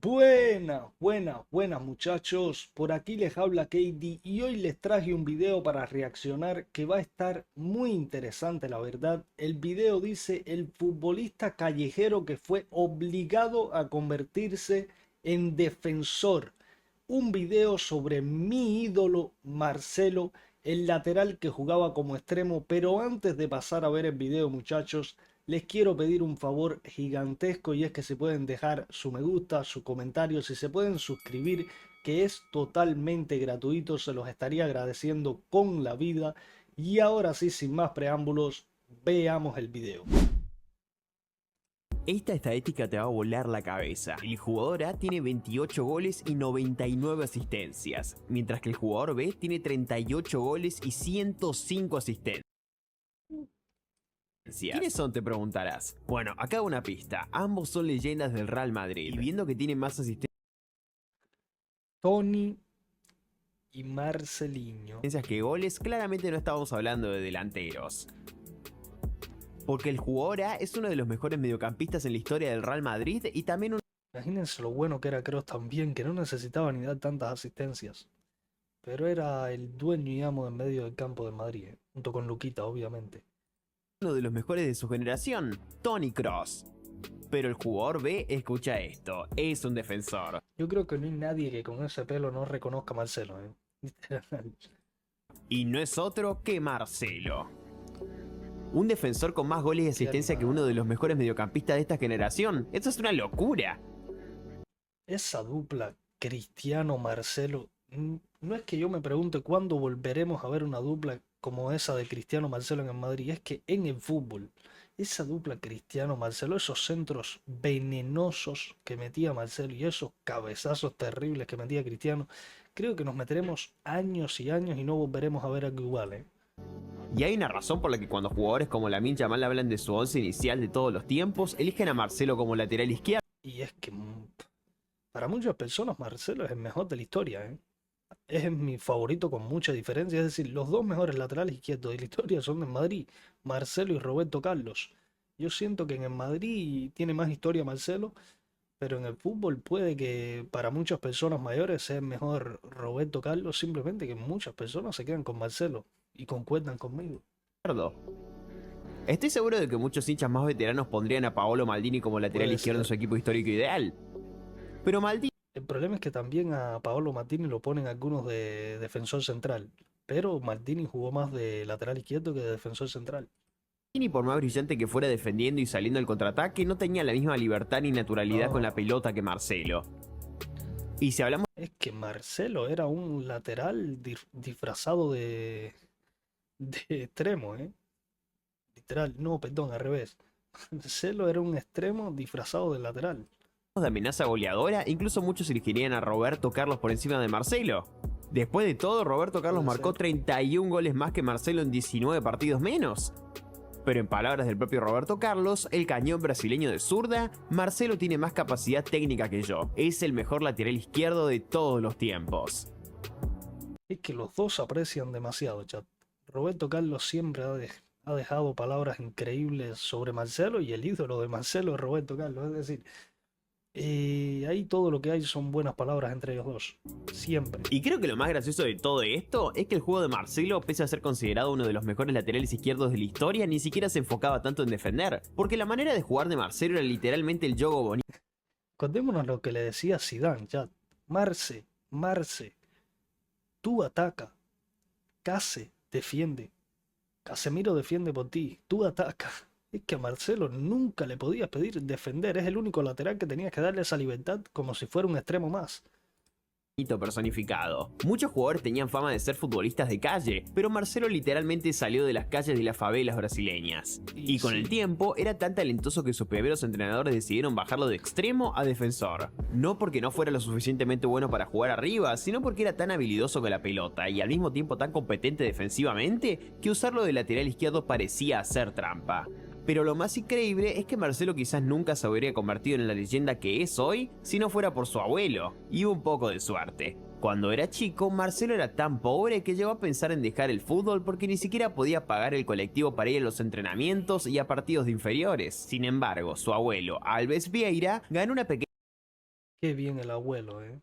Buenas muchachos, por aquí les habla KD y hoy les traje un video para reaccionar que va a estar muy interesante la verdad. El video dice el futbolista callejero que fue obligado a convertirse en defensor. Un video sobre mi ídolo Marcelo, el lateral que jugaba como extremo, pero antes de pasar a ver el video muchachos, les quiero pedir un favor gigantesco y es que se pueden dejar su me gusta, su comentario, si se pueden suscribir, que es totalmente gratuito, se los estaría agradeciendo con la vida. Y ahora sí, sin más preámbulos, veamos el video. Esta estadística te va a volar la cabeza. El jugador A tiene 28 goles y 99 asistencias, mientras que el jugador B tiene 38 goles y 105 asistencias. ¿Quiénes son? Te preguntarás. Bueno, acá una pista. Ambos son leyendas del Real Madrid. Y viendo que tienen más asistencias Tony y Marcelinho. que goles, claramente no estamos hablando de delanteros. Porque el jugador A es uno de los mejores mediocampistas en la historia del Real Madrid y también un... Imagínense lo bueno que era Kroos también, que no necesitaba ni dar tantas asistencias. Pero era el dueño y amo del medio del campo del Madrid, junto con Luquita, obviamente. uno de los mejores de su generación, Toni Kroos. Pero el jugador B, escucha esto, es un defensor. Yo creo que no hay nadie que con ese pelo no reconozca a Marcelo, Literal. Y no es otro que Marcelo. Un defensor con más goles y asistencia que uno de los mejores mediocampistas de esta generación. Esto es una locura. Esa dupla Cristiano-Marcelo, no es que yo me pregunte cuándo volveremos a ver una dupla como esa de Cristiano-Marcelo en el Madrid, es que en el fútbol, esa dupla Cristiano-Marcelo, esos centros venenosos que metía Marcelo y esos cabezazos terribles que metía Cristiano, creo que nos meteremos años y años y no volveremos a ver algo igual, Y hay una razón por la que cuando jugadores como Lamine Yamal hablan de su once inicial de todos los tiempos, eligen a Marcelo como lateral izquierdo. Y es que para muchas personas Marcelo es el mejor de la historia, Es mi favorito con mucha diferencia. Es decir, los dos mejores laterales izquierdos de la historia son en Madrid, Marcelo y Roberto Carlos. Yo siento que en el Madrid tiene más historia Marcelo, pero en el fútbol puede que para muchas personas mayores sea mejor Roberto Carlos, simplemente que muchas personas se quedan con Marcelo y concuerdan conmigo. Estoy seguro de que muchos hinchas más veteranos pondrían a Paolo Maldini como lateral Puede izquierdo en ser. su equipo histórico ideal. Pero Maldini El problema es que también a Paolo Maldini lo ponen algunos de defensor central, pero Maldini jugó más de lateral izquierdo que de defensor central. por más brillante que fuera defendiendo y saliendo al contraataque, no tenía la misma libertad ni naturalidad con la No, pelota que Marcelo. Y si hablamos es que Marcelo era un lateral disfrazado de extremo, Literal, no, perdón, al revés. Marcelo era un extremo disfrazado de lateral. de amenaza goleadora, incluso muchos elegirían a Roberto Carlos por encima de Marcelo. Después de todo, Roberto Carlos Puede marcó ser. 31 goles más que Marcelo en 19 partidos menos. Pero en palabras del propio Roberto Carlos, el cañón brasileño de zurda, Marcelo tiene más capacidad técnica que yo. Es el mejor lateral izquierdo de todos los tiempos. Es que los dos aprecian demasiado, chat. Roberto Carlos siempre ha dejado palabras increíbles sobre Marcelo y el ídolo de Marcelo es Roberto Carlos. Es decir, ahí todo lo que hay son buenas palabras entre ellos dos. Siempre. Y creo que lo más gracioso de todo esto es que el juego de Marcelo, pese a ser considerado uno de los mejores laterales izquierdos de la historia, ni siquiera se enfocaba tanto en defender, porque la manera de jugar de Marcelo era literalmente el juego bonito. Acordémonos lo que le decía Zidane, chat. Marce, tú ataca, Case defiende, Casemiro defiende por ti, tú ataca. Es que a Marcelo nunca le podías pedir defender, es el único lateral que tenías que darle esa libertad como si fuera un extremo más. Personificado. Muchos jugadores tenían fama de ser futbolistas de calle, pero Marcelo literalmente salió de las calles de las favelas brasileñas. Y con el tiempo era tan talentoso que sus primeros entrenadores decidieron bajarlo de extremo a defensor. No porque no fuera lo suficientemente bueno para jugar arriba, sino porque era tan habilidoso con la pelota y al mismo tiempo tan competente defensivamente que usarlo de lateral izquierdo parecía hacer trampa. Pero lo más increíble es que Marcelo quizás nunca se habría convertido en la leyenda que es hoy si no fuera por su abuelo, y un poco de suerte. Cuando era chico, Marcelo era tan pobre que llegó a pensar en dejar el fútbol porque ni siquiera podía pagar el colectivo para ir a los entrenamientos y a partidos de inferiores. Sin embargo, su abuelo, Alves Vieira, ganó una pequeña Qué bien el abuelo, ¿eh?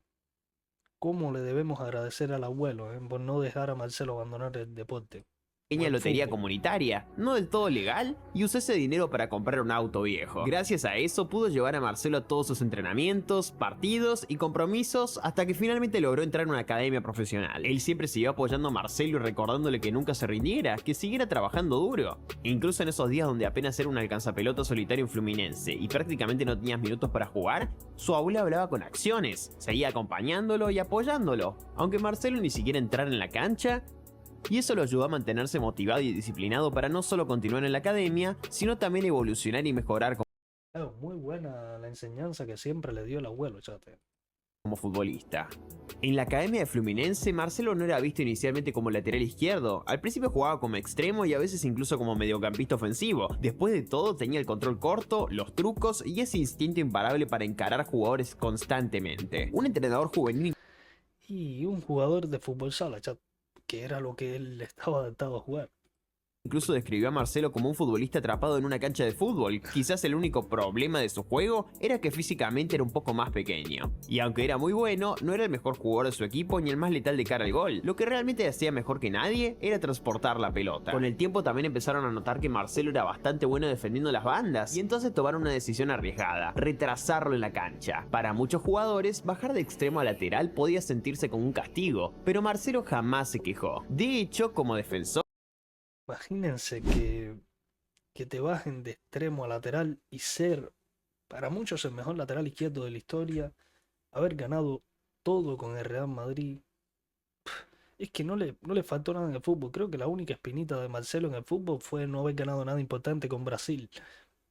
¿Cómo le debemos agradecer al abuelo, por no dejar a Marcelo abandonar el deporte o Pequeña el lotería fútbol? comunitaria, no del todo legal, y usó ese dinero para comprar un auto viejo. Gracias a eso pudo llevar a Marcelo a todos sus entrenamientos, partidos y compromisos hasta que finalmente logró entrar en una academia profesional. Él siempre siguió apoyando a Marcelo y recordándole que nunca se rindiera, que siguiera trabajando duro. Incluso en esos días donde apenas era un alcanzapelota solitario en Fluminense y prácticamente no tenías minutos para jugar, su abuelo hablaba con acciones, seguía acompañándolo y apoyándolo. Aunque Marcelo ni siquiera entrara en la cancha, y eso lo ayudó a mantenerse motivado y disciplinado para no solo continuar en la academia, sino también evolucionar y mejorar Claro, muy buena la enseñanza que siempre le dio el abuelo, chate. como futbolista. En la academia de Fluminense, Marcelo no era visto inicialmente como lateral izquierdo, al principio jugaba como extremo y a veces incluso como mediocampista ofensivo. Después de todo tenía el control corto, los trucos y ese instinto imparable para encarar jugadores constantemente. Un entrenador juvenil Y un jugador de fútbol sala, chat, que era lo que él estaba adaptado a jugar. incluso describió a Marcelo como un futbolista atrapado en una cancha de fútbol. Quizás el único problema de su juego era que físicamente era un poco más pequeño. Y aunque era muy bueno, no era el mejor jugador de su equipo ni el más letal de cara al gol. Lo que realmente hacía mejor que nadie era transportar la pelota. Con el tiempo también empezaron a notar que Marcelo era bastante bueno defendiendo las bandas y entonces tomaron una decisión arriesgada: retrasarlo en la cancha. Para muchos jugadores, bajar de extremo a lateral podía sentirse como un castigo, pero Marcelo jamás se quejó. De hecho, como defensor, Imagínense que te bajen de extremo a lateral y ser, para muchos, el mejor lateral izquierdo de la historia, haber ganado todo con el Real Madrid. Es que no le faltó nada en el fútbol. Creo que la única espinita de Marcelo en el fútbol fue no haber ganado nada importante con Brasil,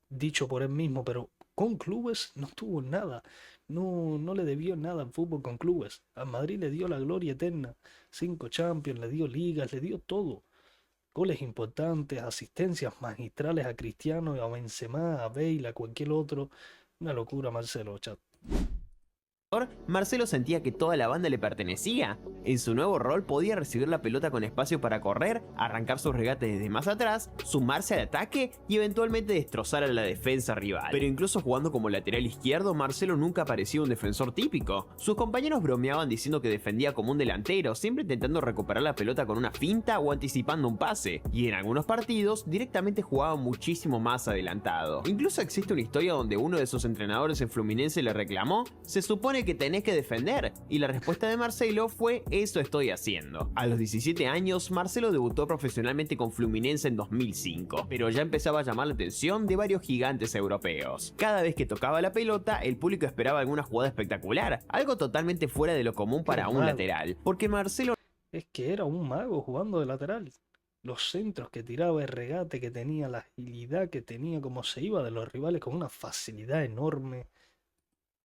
dicho por él mismo, pero con clubes no tuvo nada. No le debió nada al fútbol con clubes. Al Madrid le dio la gloria eterna. 5 Champions, le dio ligas, le dio todo. Goles importantes, asistencias magistrales a Cristiano, a Benzema, a Bale, a cualquier otro. Una locura, Marcelo, chat. Marcelo sentía que toda la banda le pertenecía. En su nuevo rol podía recibir la pelota con espacio para correr, arrancar sus regates desde más atrás, sumarse al ataque y eventualmente destrozar a la defensa rival. Pero incluso jugando como lateral izquierdo, Marcelo nunca parecía un defensor típico. Sus compañeros bromeaban diciendo que defendía como un delantero, siempre intentando recuperar la pelota con una finta o anticipando un pase. Y en algunos partidos directamente jugaba muchísimo más adelantado. Incluso existe una historia donde uno de sus entrenadores en Fluminense le reclamó: se supone que tenés que defender, y la respuesta de Marcelo fue: eso estoy haciendo. A los 17 años, Marcelo debutó profesionalmente con Fluminense en 2005, pero ya empezaba a llamar la atención de varios gigantes europeos. Cada vez que tocaba la pelota, el público esperaba alguna jugada espectacular, algo totalmente fuera de lo común Qué para un mago. lateral, porque Marcelo Es que era un mago jugando de lateral. Los centros que tiraba, el regate que tenía, la agilidad que tenía, como se iba de los rivales con una facilidad enorme.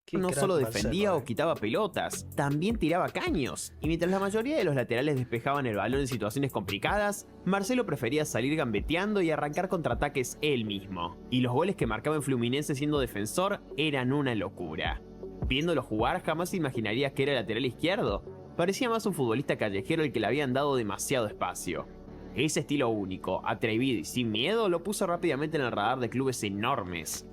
Qué no crack solo Marcelo, defendía o quitaba pelotas, también tiraba caños. Y mientras la mayoría de los laterales despejaban el balón en situaciones complicadas, Marcelo prefería salir gambeteando y arrancar contraataques él mismo. Y los goles que marcaba en Fluminense siendo defensor eran una locura. Viéndolo jugar, jamás imaginarías que era lateral izquierdo. Parecía más un futbolista callejero al que le habían dado demasiado espacio. Ese estilo único, atrevido y sin miedo lo puso rápidamente en el radar de clubes enormes.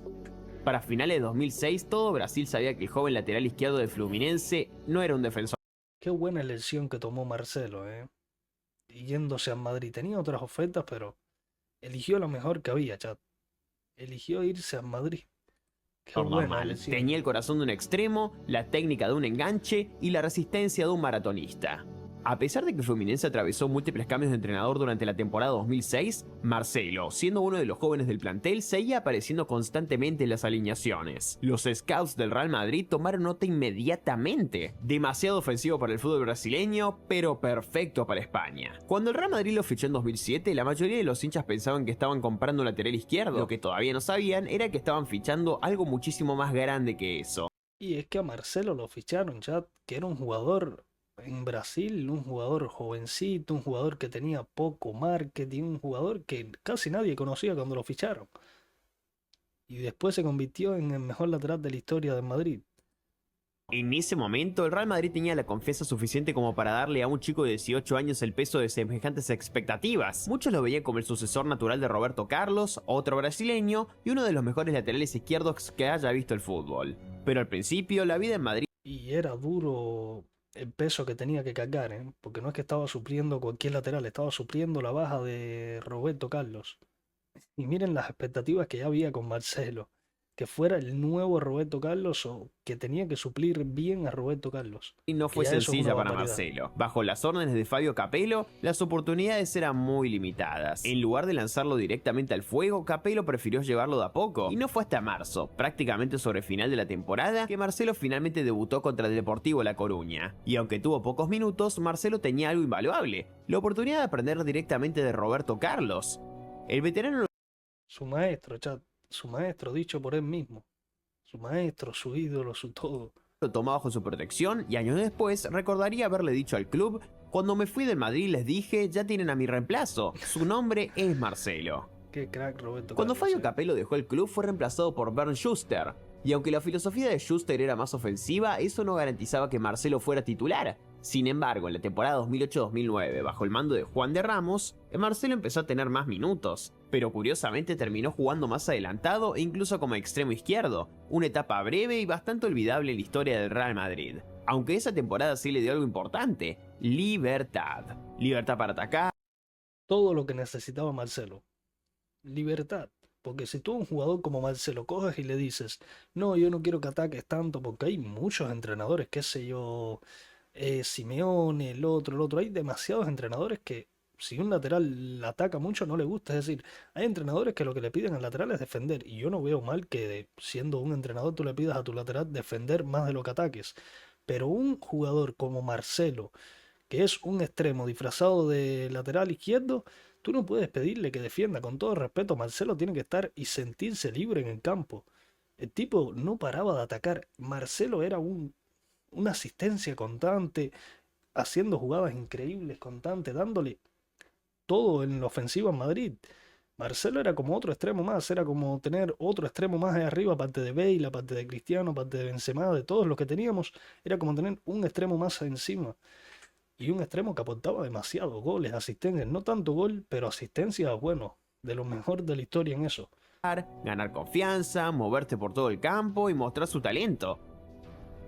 Para finales de 2006, todo Brasil sabía que el joven lateral izquierdo de Fluminense no era un defensor qué buena elección que tomó Marcelo, yéndose a Madrid. Tenía otras ofertas, pero eligió lo mejor que había, chat. Eligió irse a Madrid. Qué buena normal. elección. Tenía el corazón de un extremo, la técnica de un enganche y la resistencia de un maratonista. A pesar de que Fluminense atravesó múltiples cambios de entrenador durante la temporada 2006, Marcelo, siendo uno de los jóvenes del plantel, seguía apareciendo constantemente en las alineaciones. Los scouts del Real Madrid tomaron nota inmediatamente. Demasiado ofensivo para el fútbol brasileño, pero perfecto para España. Cuando el Real Madrid lo fichó en 2007, la mayoría de los hinchas pensaban que estaban comprando un lateral izquierdo. Lo que todavía no sabían era que estaban fichando algo muchísimo más grande que eso. Y es que a Marcelo lo ficharon, chat, que era un jugador en Brasil, un jugador jovencito, un jugador que tenía poco marketing, un jugador que casi nadie conocía cuando lo ficharon. Y después se convirtió en el mejor lateral de la historia de Madrid. En ese momento, el Real Madrid tenía la confianza suficiente como para darle a un chico de 18 años el peso de semejantes expectativas. Muchos lo veían como el sucesor natural de Roberto Carlos, otro brasileño y uno de los mejores laterales izquierdos que haya visto el fútbol. Pero al principio, la vida en Madrid Y era duro el peso que tenía que cargar, ¿eh? Porque no es que estaba supliendo cualquier lateral, estaba supliendo la baja de Roberto Carlos. Y miren las expectativas que ya había con Marcelo, que fuera el nuevo Roberto Carlos o que tenía que suplir bien a Roberto Carlos, no que fue ya eso es una sencilla para barbaridad. Marcelo. Bajo las órdenes de Fabio Capello, las oportunidades eran muy limitadas. En lugar de lanzarlo directamente al fuego, Capello prefirió llevarlo de a poco. Y no fue hasta marzo, prácticamente sobre el final de la temporada, que Marcelo finalmente debutó contra el Deportivo La Coruña. Y aunque tuvo pocos minutos, Marcelo tenía algo invaluable: la oportunidad de aprender directamente de Roberto Carlos. El veterano Su maestro, chat, su maestro dicho por él mismo, su maestro, su ídolo, su todo. lo tomó bajo su protección y años después recordaría haberle dicho al club: cuando me fui del Madrid les dije, ya tienen a mi reemplazo, su nombre es Marcelo. Qué crack Roberto Cuando Carlos, Fabio Capello dejó el club fue reemplazado por Bernd Schuster, y aunque la filosofía de Schuster era más ofensiva, eso no garantizaba que Marcelo fuera titular. Sin embargo, en la temporada 2008-2009, bajo el mando de Juan de Ramos, Marcelo empezó a tener más minutos, pero curiosamente terminó jugando más adelantado e incluso como extremo izquierdo, una etapa breve y bastante olvidable en la historia del Real Madrid. Aunque esa temporada sí le dio algo importante: libertad. Libertad para atacar, todo lo que necesitaba Marcelo. Libertad. Porque si tú a un jugador como Marcelo coges y le dices, no, yo no quiero que ataques tanto, porque hay muchos entrenadores, qué sé yo, Simeone, el otro, hay demasiados entrenadores que si un lateral ataca mucho no le gusta. Es decir, hay entrenadores que lo que le piden al lateral es defender, y yo no veo mal que siendo un entrenador tú le pidas a tu lateral defender más de lo que ataques. Pero un jugador como Marcelo, que es un extremo disfrazado de lateral izquierdo, tú no puedes pedirle que defienda. Con todo respeto, Marcelo tiene que estar y sentirse libre en el campo. El tipo no paraba de atacar. Marcelo era una asistencia constante, haciendo jugadas increíbles constantes, dándole todo en la ofensiva en Madrid. Marcelo era como otro extremo más, era como tener otro extremo más ahí arriba, aparte de Bale, aparte de Cristiano, aparte de Benzema, de todos los que teníamos, era como tener un extremo más encima. Y un extremo que aportaba demasiados goles, asistencias, no tanto gol, pero asistencias, bueno, de lo mejor de la historia en eso. ganar confianza, moverte por todo el campo y mostrar su talento.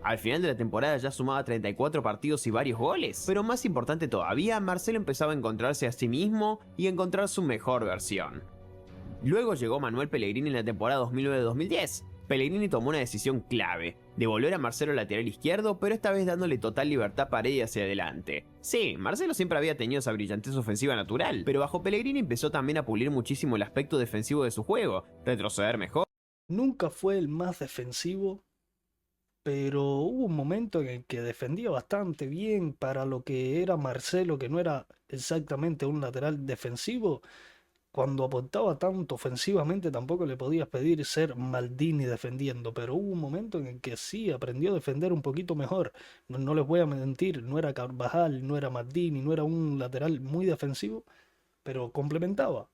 Al final de la temporada ya sumaba 34 partidos y varios goles. Pero más importante todavía, Marcelo empezaba a encontrarse a sí mismo y a encontrar su mejor versión. Luego llegó Manuel Pellegrini en la temporada 2009-2010. Pellegrini tomó una decisión clave: devolver a Marcelo lateral izquierdo, pero esta vez dándole total libertad para ir hacia adelante. Sí, Marcelo siempre había tenido esa brillantez ofensiva natural, pero bajo Pellegrini empezó también a pulir muchísimo el aspecto defensivo de su juego, retroceder mejor. Nunca fue el más defensivo, pero hubo un momento en el que defendía bastante bien para lo que era Marcelo, que no era exactamente un lateral defensivo. Cuando aportaba tanto ofensivamente tampoco le podías pedir ser Maldini defendiendo, pero hubo un momento en el que sí aprendió a defender un poquito mejor. No, no les voy a mentir, no era Carvajal, no era Maldini, no era un lateral muy defensivo, pero complementaba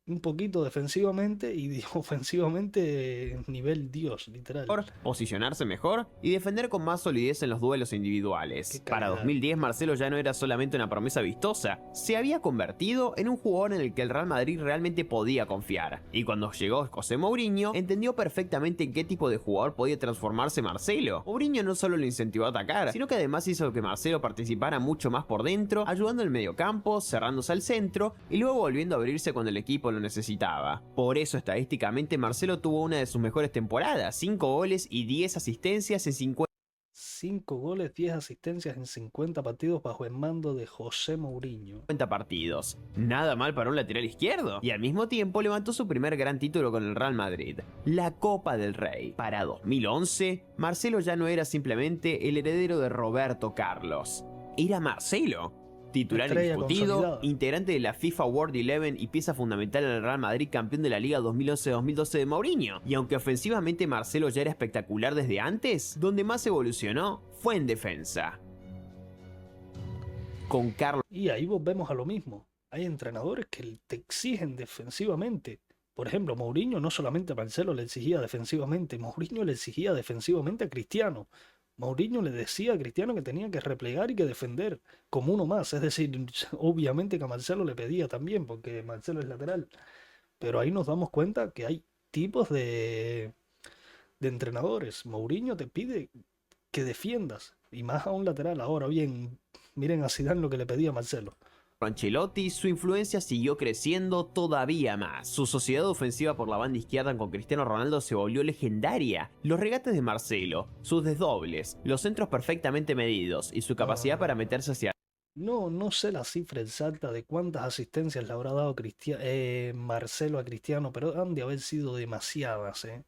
un poquito defensivamente y ofensivamente nivel Dios, literal. Posicionarse mejor y defender con más solidez en los duelos individuales. Qué Para calidad. 2010 Marcelo ya no era solamente una promesa vistosa, se había convertido en un jugador en el que el Real Madrid realmente podía confiar. Y cuando llegó José Mourinho, entendió perfectamente en qué tipo de jugador podía transformarse Marcelo. Mourinho no solo lo incentivó a atacar, sino que además hizo que Marcelo participara mucho más por dentro, ayudando en el mediocampo, cerrándose al centro y luego volviendo a abrirse cuando el equipo lo necesitaba. Por eso estadísticamente Marcelo tuvo una de sus mejores temporadas: 5 goles y 10 asistencias en 5 goles, 10 asistencias en 50 partidos bajo el mando de José Mourinho. 50 partidos. Nada mal para un lateral izquierdo. Y al mismo tiempo levantó su primer gran título con el Real Madrid: la Copa del Rey. Para 2011, Marcelo ya no era simplemente el heredero de Roberto Carlos. Era Marcelo, titular Estrella indiscutido, consolidada. integrante de la FIFA World 11 y pieza fundamental en el Real Madrid, campeón de la Liga 2011-2012 de Mourinho. Y aunque ofensivamente Marcelo ya era espectacular desde antes, donde más evolucionó fue en defensa. Con Carlos Y ahí volvemos a lo mismo. Hay entrenadores que te exigen defensivamente. Por ejemplo, Mourinho no solamente a Marcelo le exigía defensivamente, Mourinho le exigía defensivamente a Cristiano. Mourinho le decía a Cristiano que tenía que replegar y que defender como uno más. Es decir, obviamente que a Marcelo le pedía también, porque Marcelo es lateral. Pero ahí nos damos cuenta que hay tipos de entrenadores. Mourinho te pide que defiendas, y más a un lateral. Ahora bien, miren a Zidane lo que le pedía a Marcelo. Ancelotti, su influencia siguió creciendo todavía más. Su sociedad ofensiva por la banda izquierda con Cristiano Ronaldo se volvió legendaria. Los regates de Marcelo, sus desdobles, los centros perfectamente medidos y su capacidad para meterse hacia... No sé la cifra exacta de cuántas asistencias le habrá dado Marcelo a Cristiano, pero han de haber sido demasiadas, ¿eh?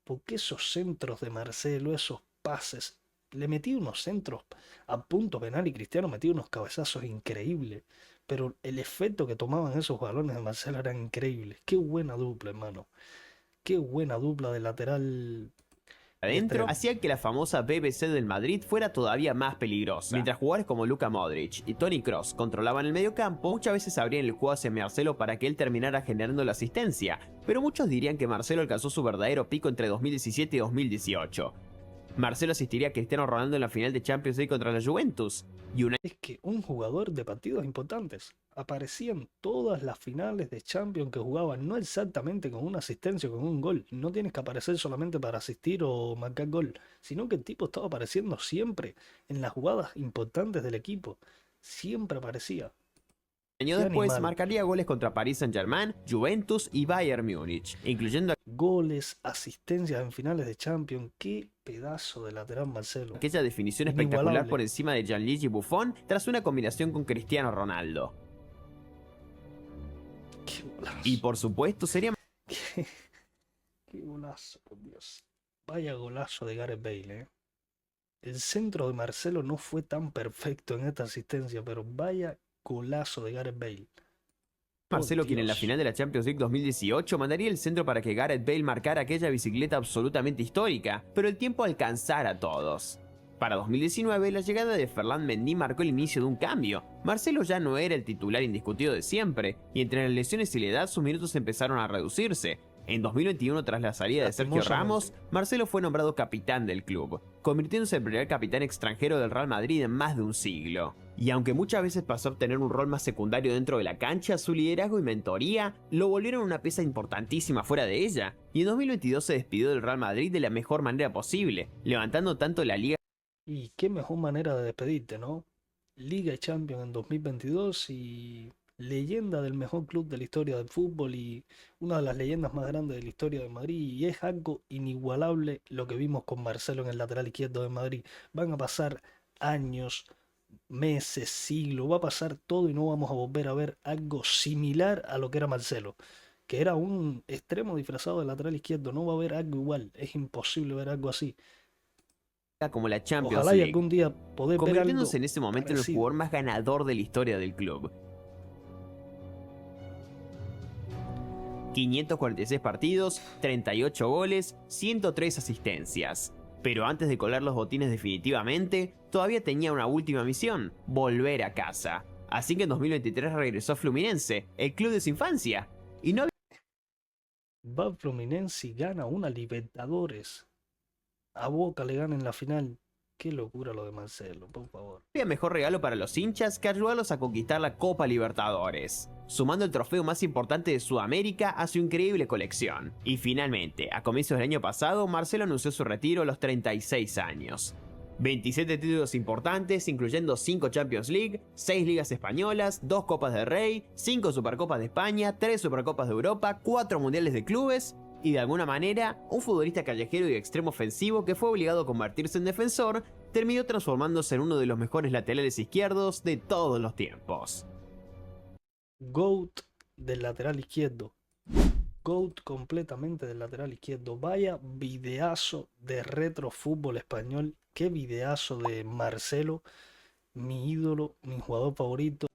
Porque esos centros de Marcelo, esos pases, le metí unos centros a punto penal y Cristiano metía unos cabezazos increíbles. Pero el efecto que tomaban esos balones de Marcelo era increíble. Qué buena dupla, hermano. Qué buena dupla de lateral y adentro, extremo. hacía que la famosa BBC del Madrid fuera todavía más peligrosa. Mientras jugadores como Luka Modric y Toni Kroos controlaban el mediocampo, muchas veces abrían el juego hacia Marcelo para que él terminara generando la asistencia, pero muchos dirían que Marcelo alcanzó su verdadero pico entre 2017 y 2018. Marcelo asistiría a Cristiano Ronaldo en la final de Champions League contra la Juventus, y una Es que un jugador de partidos importantes aparecía en todas las finales de Champions que jugaban, no exactamente con una asistencia o con un gol. No tienes que aparecer solamente para asistir o marcar gol, sino que el tipo estaba apareciendo siempre en las jugadas importantes del equipo. Siempre aparecía. año Qué después animal. marcaría goles contra Paris Saint-Germain, Juventus y Bayern Múnich, incluyendo Goles, asistencias en finales de Champions. Qué pedazo de lateral Marcelo. aquella definición espectacular por Inigualable. encima de Gianluigi Buffon tras una combinación con Cristiano Ronaldo. Qué Y golazo. por supuesto sería Qué, qué golazo, por Dios. Vaya golazo de Gareth Bale, ¿eh? El centro de Marcelo no fue tan perfecto en esta asistencia, pero vaya golazo de Gareth Bale. Por Marcelo quien en la Dios. final de la Champions League 2018 mandaría el centro para que Gareth Bale marcara aquella bicicleta absolutamente histórica, pero el tiempo alcanzara a todos. Para 2019, la llegada de Ferland Mendy marcó el inicio de un cambio. Marcelo ya no era el titular indiscutido de siempre, y entre las lesiones y la edad sus minutos empezaron a reducirse. En 2021, tras la salida de Sergio Ramos, Marcelo fue nombrado capitán del club, convirtiéndose en el primer capitán extranjero del Real Madrid en más de un siglo. Y aunque muchas veces pasó a obtener un rol más secundario dentro de la cancha, su liderazgo y mentoría lo volvieron una pieza importantísima fuera de ella, y en 2022 se despidió del Real Madrid de la mejor manera posible, levantando tanto la liga. Y qué mejor manera de despedirte, ¿no? Liga y Champions en 2022 y leyenda del mejor club de la historia del fútbol y una de las leyendas más grandes de la historia de Madrid. Y es algo inigualable lo que vimos con Marcelo en el lateral izquierdo de Madrid. Van a pasar años, meses, siglos, va a pasar todo y no vamos a volver a ver algo similar a lo que era Marcelo, que era un extremo disfrazado de lateral izquierdo. No va a haber algo igual, es imposible ver algo así. Como la Champions Ojalá y League, algún día poder ver convirtiéndose algo en ese momento en el parecido. jugador más ganador de la historia del club. 546 partidos, 38 goles, 103 asistencias. Pero antes de colar los botines definitivamente, todavía tenía una última misión: volver a casa. Así que en 2023 regresó a Fluminense, el club de su infancia. Y no Va Fluminense y gana una Libertadores. A Boca le gana en la final. Qué locura lo de Marcelo, por favor. había mejor regalo para los hinchas que ayudarlos a conquistar la Copa Libertadores, sumando el trofeo más importante de Sudamérica a su increíble colección. Y finalmente, a comienzos del año pasado, Marcelo anunció su retiro a los 36 años. 27 títulos importantes, incluyendo 5 Champions League, 6 ligas españolas, 2 Copas del Rey, 5 Supercopas de España, 3 Supercopas de Europa, 4 Mundiales de Clubes, y de alguna manera, un futbolista callejero y extremo ofensivo que fue obligado a convertirse en defensor, terminó transformándose en uno de los mejores laterales izquierdos de todos los tiempos. GOAT del lateral izquierdo. GOAT completamente del lateral izquierdo. Vaya videazo de retro fútbol español. Qué videazo de Marcelo, mi ídolo, mi jugador favorito.